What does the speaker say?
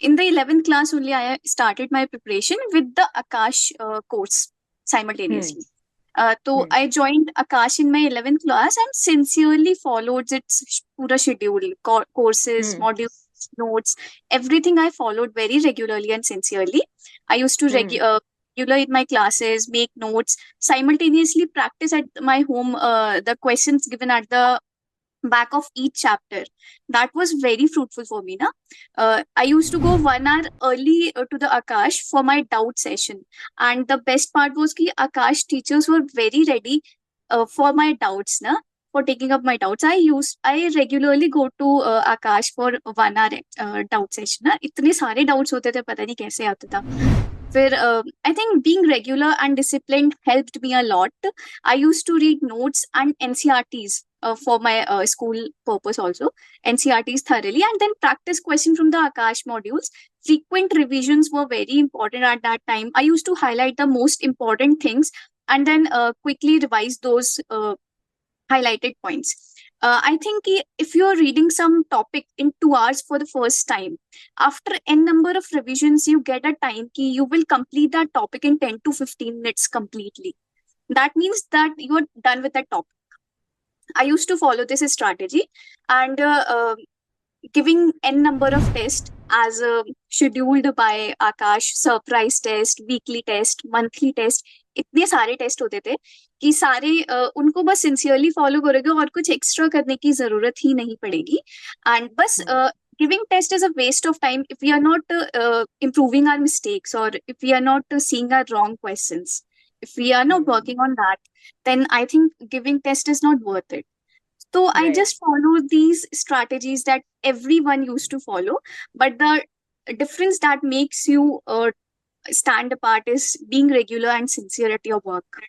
in the 11th class only I started my preparation with the Akash course Hmm. simultaneously. So Hmm. I joined Akash in my 11th class and sincerely followed its pura schedule, courses, Hmm. modules, notes, everything I followed very regularly and sincerely. I used to Hmm. regular in my classes, make notes, simultaneously practice at my home the questions given at the back of each chapter. That was very fruitful for me. I used to go 1 hour early to the Akash for my doubt session, and the best part was ki Akash teachers were very ready for my doubts na, for taking up my doubts. I regularly go to Akash for 1 hour doubt session ना. इतने सारे doubts होते थे, पता नहीं कैसे आता था. फिर I think being regular and disciplined helped me a lot. I used to read notes and NCRTs for my school purpose also, NCRTs thoroughly, and then practice question from the Akash modules. Frequent revisions were very important at that time. I used to highlight the most important things and then quickly revise those highlighted points. I think if you're reading some topic in 2 hours for the first time, after n number of revisions, you get a time key. You will complete that topic in 10 to 15 minutes completely. That means that you're done with that topic. I used to follow this strategy, and giving n number of tests as scheduled by Akash, surprise test, weekly test, monthly test. इतने सारे test होते थे कि सारे उनको बस sincerely follow करोगे और कुछ एक्स्ट्रा करने की जरूरत ही नहीं पड़ेगी. एंड बस Hmm. giving test is a waste of time if we are not improving our mistakes, or if we are not seeing our wrong questions. If we are not Hmm. working on that, then I think giving test is not worth it. So I Right. just follow these strategies that everyone used to follow, but the difference that makes you stand apart is being regular and sincere at your work.